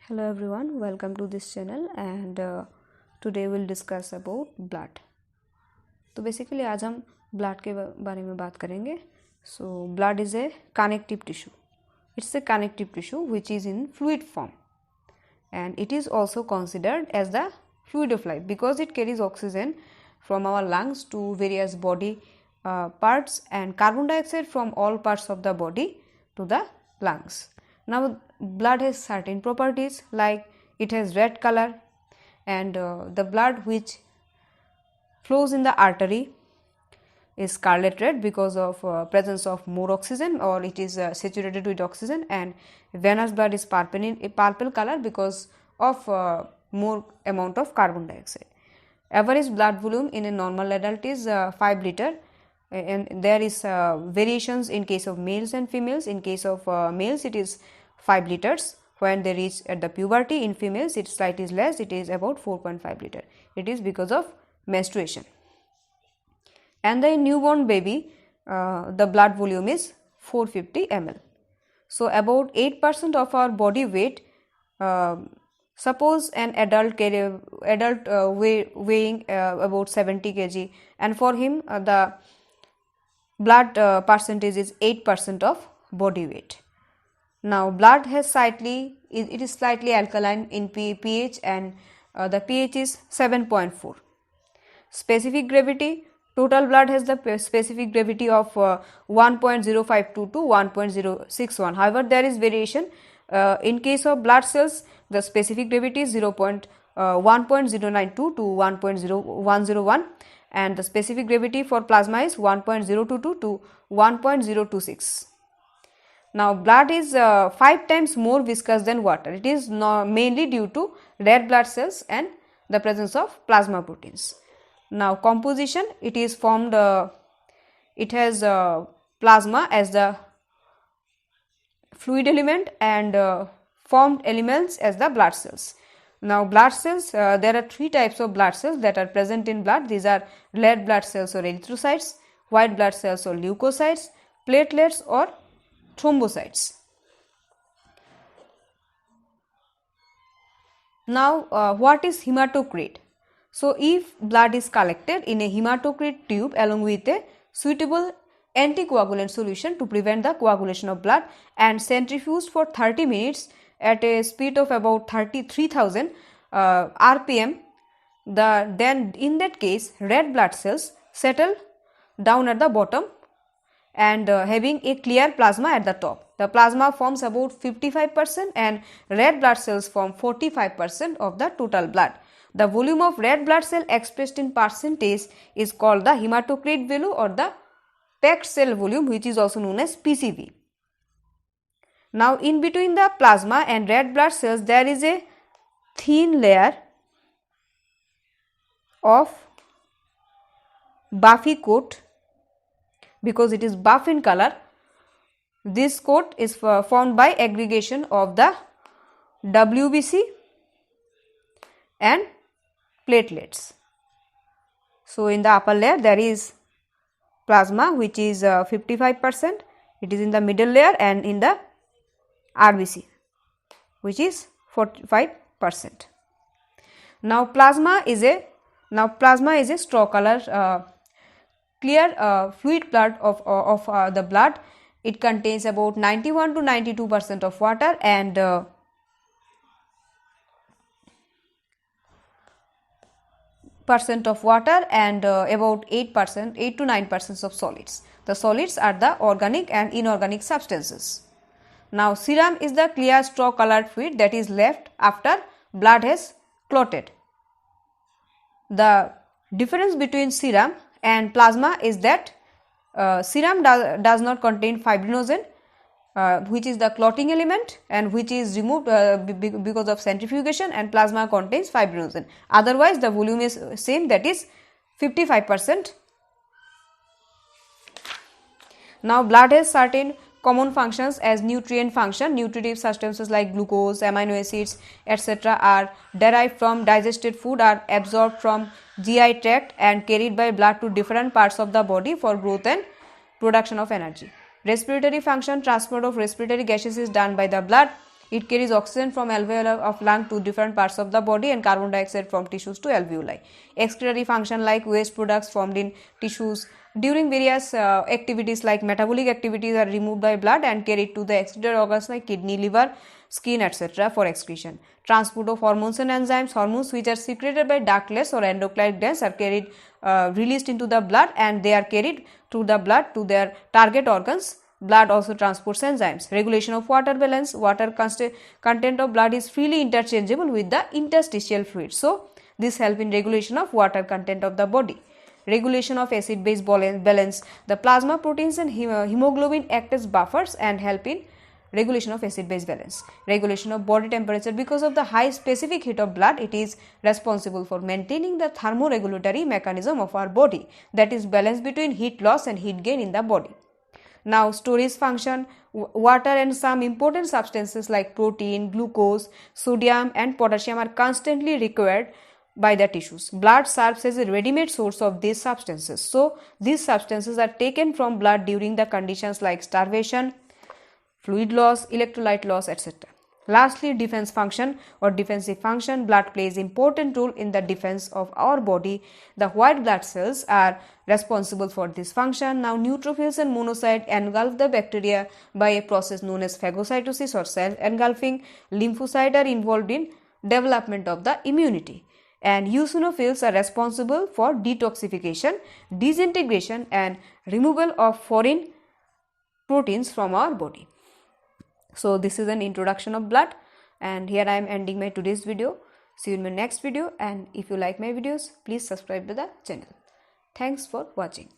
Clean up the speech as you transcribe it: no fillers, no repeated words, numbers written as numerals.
Hello everyone, welcome to this channel and today we'll discuss about blood. तो basically आज हम blood के बारे में बात करेंगे. So blood is a connective tissue. It's a connective tissue which is in fluid form and it is also considered as the fluid of life because it carries oxygen from our lungs to various body parts and carbon dioxide from all parts of the body to the lungs. Now blood has certain properties like it has red color and the blood which flows in the artery is scarlet red because of presence of more oxygen or it is saturated with oxygen, and venous blood is purple color because of more amount of carbon dioxide. Average blood volume in a normal adult is 5 liter and there is variations in case of males and females. In case of males it is 5 liters. When they reach at the puberty, in females it slightly less, it is about 4.5 liter. It is because of menstruation. And the newborn baby the blood volume is 450 ml. So about 8% of our body weight, suppose an adult weighing about 70 kg and for him the blood percentage is 8% of body weight. Now blood has it is slightly alkaline in pH and the pH is 7.4. Specific gravity, total blood has the specific gravity of 1.052 to 1.061. However, there is variation. In case of blood cells, the specific gravity is 1.092 to 1.0101 and the specific gravity for plasma is 1.022 to 1.026. Now, blood is 5 times more viscous than water. It is mainly due to red blood cells and the presence of plasma proteins. Now composition, it is formed, it has plasma as the fluid element and formed elements as the blood cells. Now blood cells, there are 3 types of blood cells that are present in blood. These are red blood cells or erythrocytes, white blood cells or leukocytes, platelets or thrombocytes. Now what is hematocrit? So if blood is collected in a hematocrit tube along with a suitable anticoagulant solution to prevent the coagulation of blood and centrifuged for 30 minutes at a speed of about 33,000 rpm, then in that case red blood cells settle down at the bottom and having a clear plasma at the top. The plasma forms about 55% and red blood cells form 45% of the total blood. The volume of red blood cell expressed in percentage is called the hematocrit value or the packed cell volume, which is also known as PCV. Now in between the plasma and red blood cells there is a thin layer of buffy coat because it is buff in color. This coat is formed by aggregation of the WBC and platelets. So in the upper layer there is plasma which is 55%, it is in the middle layer and in the RBC which is 45%. Now plasma is a straw color clear fluid blood of the blood. It contains about 91 to 92% of water and about 8 to 9% of solids. The solids are the organic and inorganic substances. Now serum is the clear straw colored fluid that is left after blood has clotted. The difference between serum and plasma is that serum does not contain fibrinogen which is the clotting element and which is removed because of centrifugation, and plasma contains fibrinogen. Otherwise the volume is same, that is 55%. Now blood has certain common functions as nutrient function. Nutritive substances like glucose, amino acids etc. are derived from digested food, are absorbed from GI tract and carried by blood to different parts of the body for growth and production of energy. Respiratory function, transport of respiratory gases is done by the blood. It carries oxygen from alveoli of lung to different parts of the body and carbon dioxide from tissues to alveoli. Excretory function like waste products formed in tissues during various activities like metabolic activities are removed by blood and carried to the excretory organs like kidney, liver, skin, etc. for excretion. Transport of hormones and enzymes. Hormones which are secreted by ductless or endocrine glands are carried released into the blood, and they are carried through the blood to their target organs. Blood also transports enzymes. Regulation of water balance. Water content of blood is freely interchangeable with the interstitial fluid. So, this helps in regulation of water content of the body. Regulation of acid base balance. The plasma proteins and hemoglobin act as buffers and help in regulation of acid base balance. Regulation of body temperature. Because of the high specific heat of blood, it is responsible for maintaining the thermoregulatory mechanism of our body, that is balance between heat loss and heat gain in the body. Now, storage function. Water and some important substances like protein, glucose, sodium and potassium are constantly required by the tissues. Blood serves as a ready-made source of these substances. So, these substances are taken from blood during the conditions like starvation, fluid loss, electrolyte loss, etc. Lastly, defense function or defensive function. Blood plays important role in the defense of our body. The white blood cells are responsible for this function. Now, neutrophils and monocytes engulf the bacteria by a process known as phagocytosis or cell engulfing. Lymphocytes are involved in development of the immunity. And eosinophils are responsible for detoxification, disintegration and removal of foreign proteins from our body. So, this is an introduction of blood, and here I am ending my today's video. See you in my next video, and if you like my videos, please subscribe to the channel. Thanks for watching.